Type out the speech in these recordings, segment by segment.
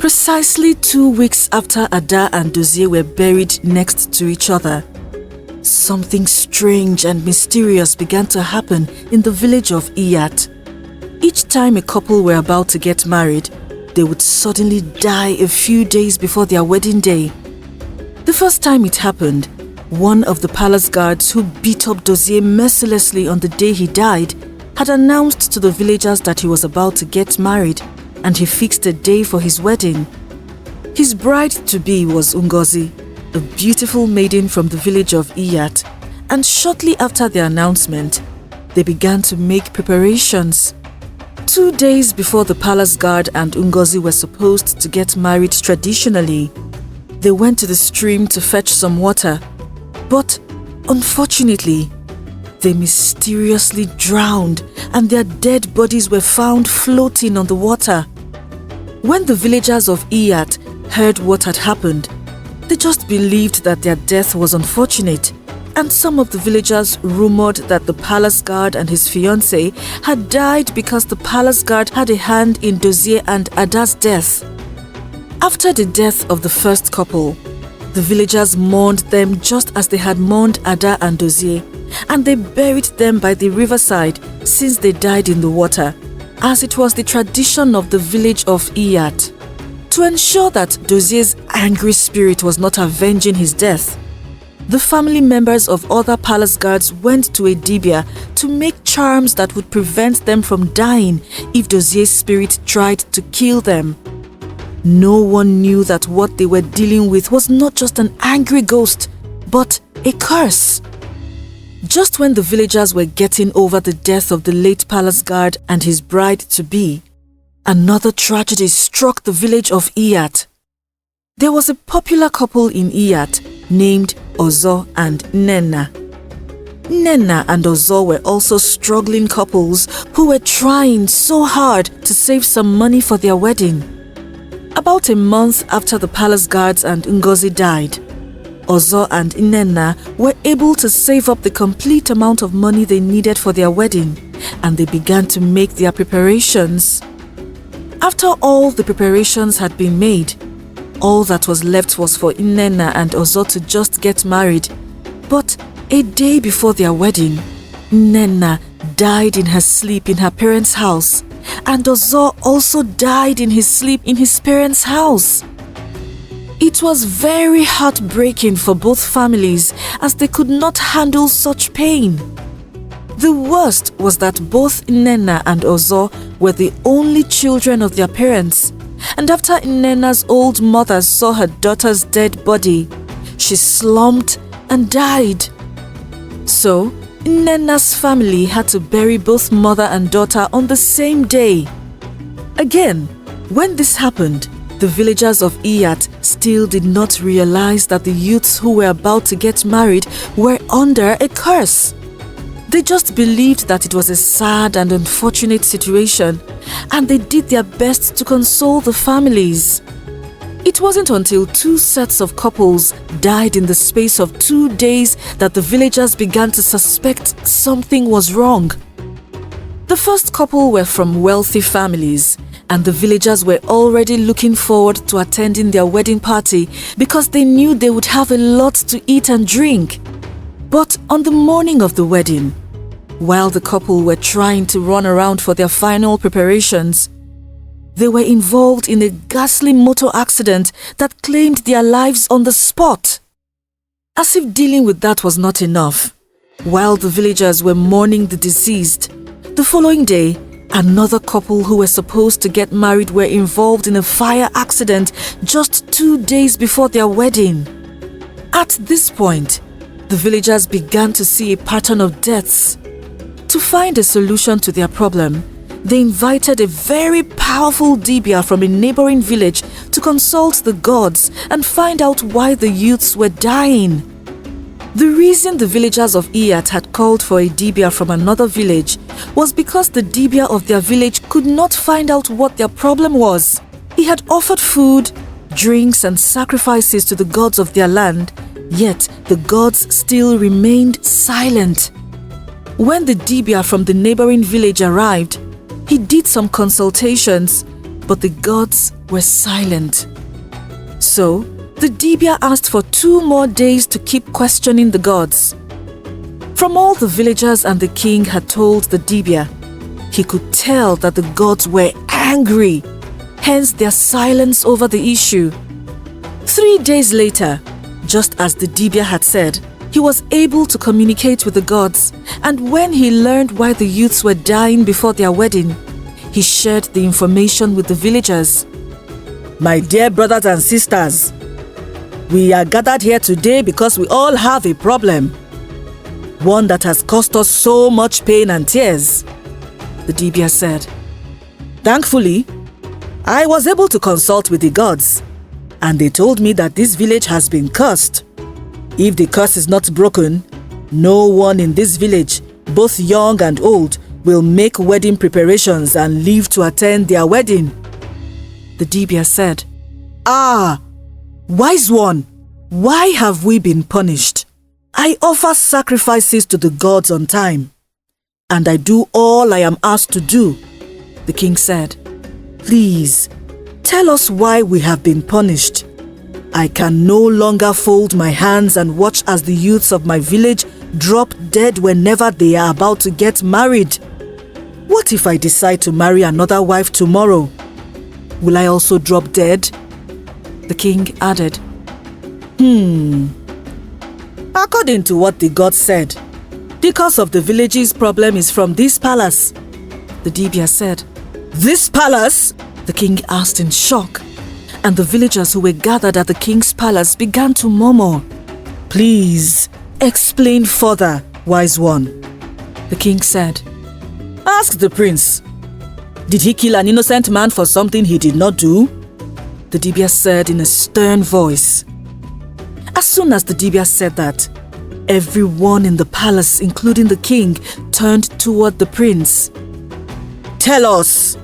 Precisely 2 weeks after Ada and Dozie were buried next to each other, something strange and mysterious began to happen in the village of Iyat. Each time a couple were about to get married, they would suddenly die a few days before their wedding day. The first time it happened, one of the palace guards who beat up Dozie mercilessly on the day he died had announced to the villagers that he was about to get married, and he fixed a day for his wedding. His bride-to-be was Ngozi, a beautiful maiden from the village of Iyat, and shortly after the announcement, they began to make preparations. 2 days before the palace guard and Ngozi were supposed to get married traditionally, they went to the stream to fetch some water, but unfortunately, they mysteriously drowned and their dead bodies were found floating on the water. When the villagers of Iyat heard what had happened, they just believed that their death was unfortunate, and some of the villagers rumored that the palace guard and his fiancée had died because the palace guard had a hand in Dozie and Ada's death. After the death of the first couple, the villagers mourned them just as they had mourned Ada and Dozie, and they buried them by the riverside since they died in the water, as it was the tradition of the village of Iyat. To ensure that Dozie's angry spirit was not avenging his death, the family members of other palace guards went to a dibia to make charms that would prevent them from dying if Dozie's spirit tried to kill them. No one knew that what they were dealing with was not just an angry ghost, but a curse. Just when the villagers were getting over the death of the late palace guard and his bride-to-be, another tragedy struck the village of Iyat. There was a popular couple in Iyat named Ozo and Nnenna. Nnenna and Ozo were also struggling couples who were trying so hard to save some money for their wedding. About a month after the palace guards and Ngozi died, Ozo and Nnenna were able to save up the complete amount of money they needed for their wedding, and they began to make their preparations. After all the preparations had been made, all that was left was for Nnenna and Ozo to just get married. But a day before their wedding, Nnenna died in her sleep in her parents' house, and Ozo also died in his sleep in his parents' house. It was very heartbreaking for both families as they could not handle such pain. The worst was that both Nnenna and Ozo were the only children of their parents, and after Nnenna's old mother saw her daughter's dead body, she slumped and died. So, Nnenna's family had to bury both mother and daughter on the same day. Again, when this happened, the villagers of Iyat still did not realize that the youths who were about to get married were under a curse. They just believed that it was a sad and unfortunate situation, and they did their best to console the families. It wasn't until 2 sets of couples died in the space of 2 days that the villagers began to suspect something was wrong. The first couple were from wealthy families, and the villagers were already looking forward to attending their wedding party because they knew they would have a lot to eat and drink. But on the morning of the wedding, while the couple were trying to run around for their final preparations, they were involved in a ghastly motor accident that claimed their lives on the spot. As if dealing with that was not enough, while the villagers were mourning the deceased, the following day, another couple who were supposed to get married were involved in a fire accident just 2 days before their wedding. At this point, the villagers began to see a pattern of deaths. To find a solution to their problem, they invited a very powerful dibia from a neighboring village to consult the gods and find out why the youths were dying. The reason the villagers of Iyat had called for a dibia from another village was because the dibia of their village could not find out what their problem was. He had offered food, drinks and sacrifices to the gods of their land, yet the gods still remained silent. When the dibia from the neighboring village arrived, he did some consultations, but the gods were silent. So, the Dibia asked for 2 more days to keep questioning the gods. From all the villagers and the king had told the Dibia, he could tell that the gods were angry, hence their silence over the issue. 3 days later, just as the Dibia had said, he was able to communicate with the gods, and when he learned why the youths were dying before their wedding, he shared the information with the villagers. My dear brothers and sisters, we are gathered here today because we all have a problem. One that has caused us so much pain and tears, the Dibia said. Thankfully, I was able to consult with the gods, and they told me that this village has been cursed. If the curse is not broken, no one in this village, both young and old, will make wedding preparations and leave to attend their wedding. The Dibia said, Ah, wise one, why have we been punished? I offer sacrifices to the gods on time, and I do all I am asked to do. The king said, Please, tell us why we have been punished. I can no longer fold my hands and watch as the youths of my village drop dead whenever they are about to get married. What if I decide to marry another wife tomorrow? Will I also drop dead? The king added, According to what the gods said, the cause of the village's problem is from this palace. The Dibia said, This palace? The king asked in shock, and the villagers who were gathered at the king's palace began to murmur. Please, explain further, wise one. The king said, Ask the prince. Did he kill an innocent man for something he did not do? The Dibia said in a stern voice. As soon as the Dibia said that, everyone in the palace, including the king, turned toward the prince. Tell us,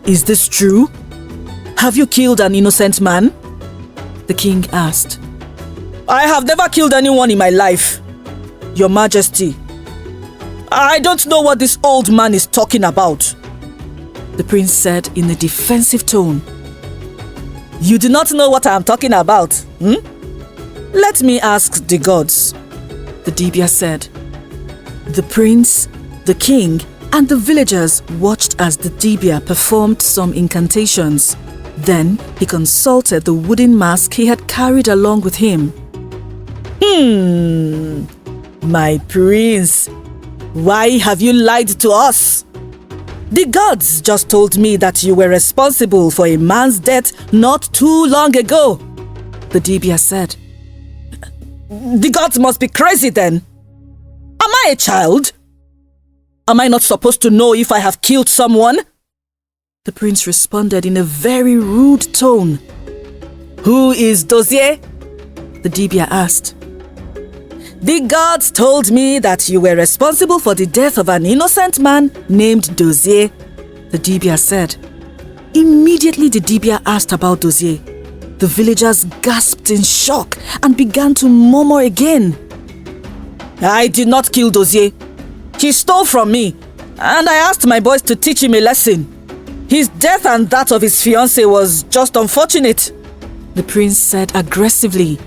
is this true? Have you killed an innocent man? The king asked. I have never killed anyone in my life, Your Majesty. I don't know what this old man is talking about, the prince said in a defensive tone. You do not know what I am talking about, Let me ask the gods, the Dibia said. The prince, the king, and the villagers watched as the Dibia performed some incantations. Then he consulted the wooden mask he had carried along with him. My prince, why have you lied to us? The gods just told me that you were responsible for a man's death not too long ago, the Dibia said. The gods must be crazy then. Am I a child? Am I not supposed to know if I have killed someone? The prince responded in a very rude tone. Who is Dozie? The Dibia asked. The gods told me that you were responsible for the death of an innocent man named Dozie, the Dibia said. Immediately the Dibia asked about Dozie. The villagers gasped in shock and began to murmur again. I did not kill Dozie. He stole from me, and I asked my boys to teach him a lesson. His death and that of his fiancée was just unfortunate, the prince said aggressively.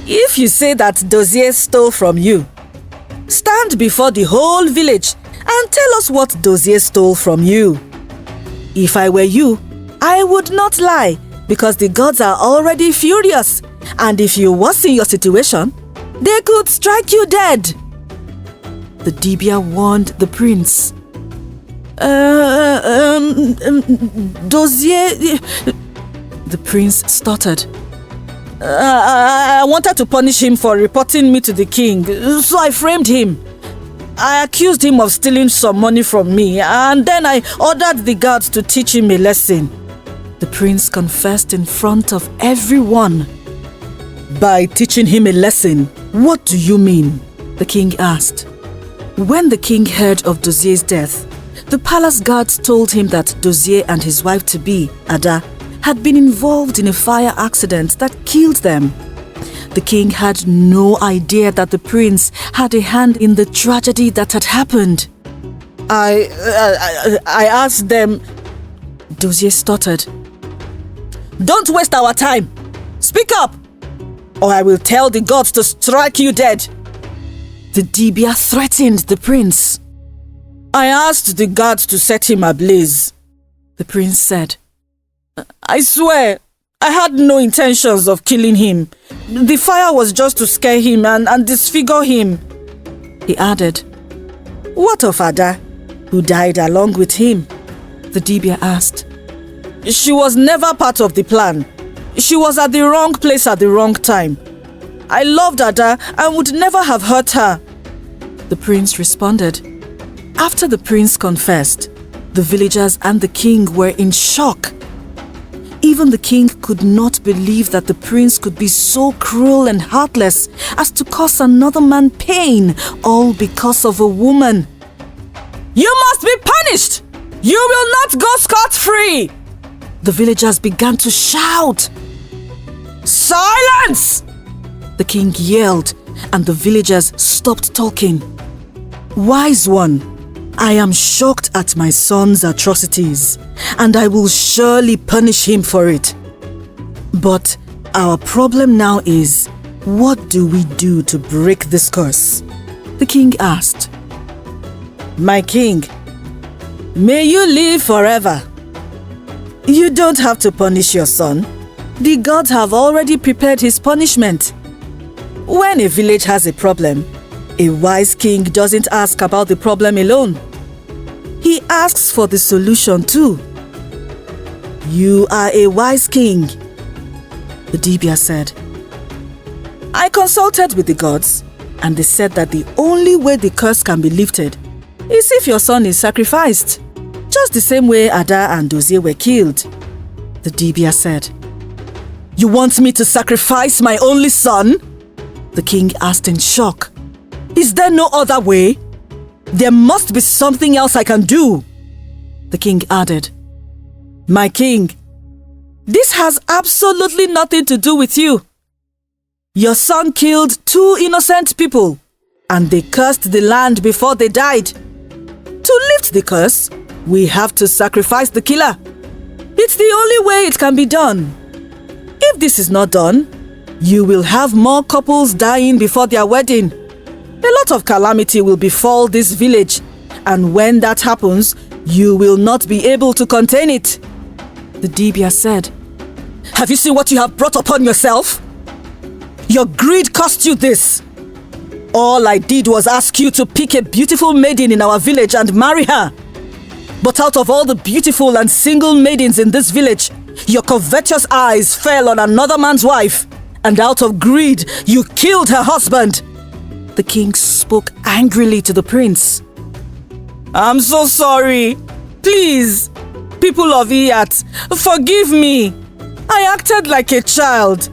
If you say that Dozie stole from you, stand before the whole village and tell us what Dozie stole from you. If I were you, I would not lie, because the gods are already furious, and if you worsen your situation, they could strike you dead. The Dibia warned the prince. Dozie... The prince stuttered. I wanted to punish him for reporting me to the king, so I framed him. I accused him of stealing some money from me, and then I ordered the guards to teach him a lesson. The prince confessed in front of everyone. By teaching him a lesson, what do you mean? The king asked. When the king heard of Dozie's death, the palace guards told him that Dozie and his wife-to-be, Ada, had been involved in a fire accident that killed them. The king had no idea that the prince had a hand in the tragedy that had happened. I asked them... Dozie stuttered. Don't waste our time. Speak up, or I will tell the gods to strike you dead. The Dibia threatened the prince. I asked the guards to set him ablaze, the prince said. I swear, I had no intentions of killing him. The fire was just to scare him and disfigure him. He added. What of Ada, who died along with him? The Dibia asked. She was never part of the plan. She was at the wrong place at the wrong time. I loved Ada and would never have hurt her, the prince responded. After the prince confessed, the villagers and the king were in shock. Even the king could not believe that the prince could be so cruel and heartless as to cause another man pain, all because of a woman. You must be punished! You will not go scot-free! The villagers began to shout. Silence! The king yelled, and the villagers stopped talking. Wise one, I am shocked at my son's atrocities, and I will surely punish him for it. But our problem now is, what do we do to break this curse? The king asked. My king, may you live forever. You don't have to punish your son. The gods have already prepared his punishment. When a village has a problem, a wise king doesn't ask about the problem alone. He asks for the solution too. You are a wise king, the Dibia said. I consulted with the gods, and they said that the only way the curse can be lifted is if your son is sacrificed, just the same way Ada and Dozie were killed, the Dibia said. You want me to sacrifice my only son? The king asked in shock. Is there no other way? There must be something else I can do, the king added. My king, this has absolutely nothing to do with you. Your son killed 2 innocent people, and they cursed the land before they died. To lift the curse, we have to sacrifice the killer. It's the only way it can be done. If this is not done, you will have more couples dying before their wedding. A lot of calamity will befall this village, and when that happens, you will not be able to contain it, the Dibia said. Have you seen what you have brought upon yourself? Your greed cost you this. All I did was ask you to pick a beautiful maiden in our village and marry her. But out of all the beautiful and single maidens in this village, your covetous eyes fell on another man's wife, and out of greed, you killed her husband. The king spoke angrily to the prince. I'm so sorry. Please, people of Iyat, forgive me. I acted like a child.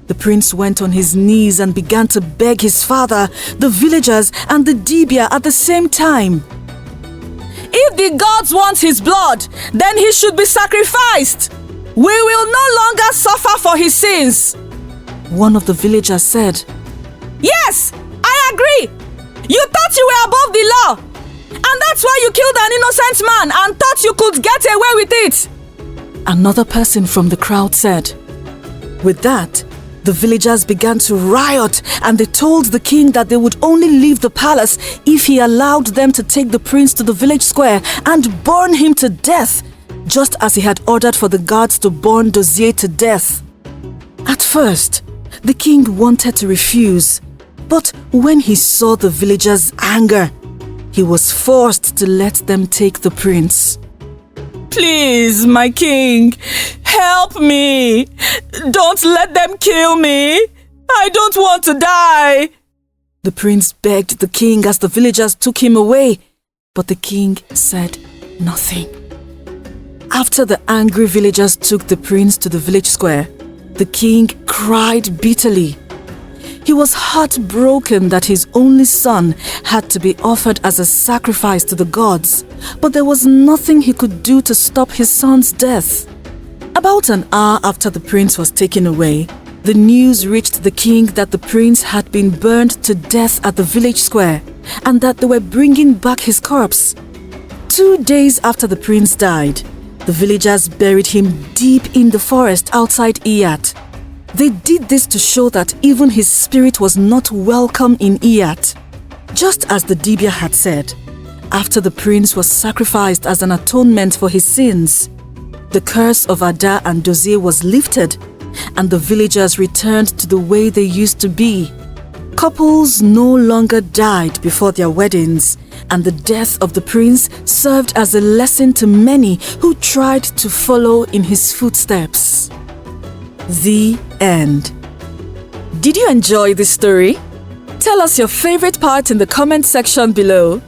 The prince went on his knees and began to beg his father, the villagers, and the Dibia at the same time. If the gods want his blood, then he should be sacrificed. We will no longer suffer for his sins, one of the villagers said. Yes, I agree. You thought you were above the law, and that's why you killed an innocent man and thought you could get away with it, another person from the crowd said. With that, the villagers began to riot, and they told the king that they would only leave the palace if he allowed them to take the prince to the village square and burn him to death, just as he had ordered for the guards to burn Dozie to death. At first, the king wanted to refuse, but when he saw the villagers' anger, he was forced to let them take the prince. Please, my king, help me. Don't let them kill me. I don't want to die. The prince begged the king as the villagers took him away, but the king said nothing. After the angry villagers took the prince to the village square, the king cried bitterly. He was heartbroken that his only son had to be offered as a sacrifice to the gods, but there was nothing he could do to stop his son's death. About an hour after the prince was taken away, the news reached the king that the prince had been burned to death at the village square and that they were bringing back his corpse. 2 days after the prince died, The villagers buried him deep in the forest outside Iyat. They did this to show that even his spirit was not welcome in Iyat. Just as the Dibia had said, after the prince was sacrificed as an atonement for his sins, the curse of Ada and Dozie was lifted, and the villagers returned to the way they used to be. Couples no longer died before their weddings, and the death of the prince served as a lesson to many who tried to follow in his footsteps. The end. Did you enjoy this story? Tell us your favorite part in the comment section below.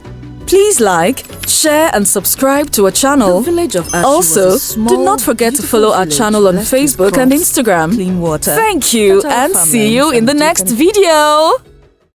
Please like, share and subscribe to our channel. The village of Ashi Also, was a small, do not forget to follow our village channel on blessed with Facebook and crops, Instagram. clean water, Thank you fertile and see farmlands you in and the next different video.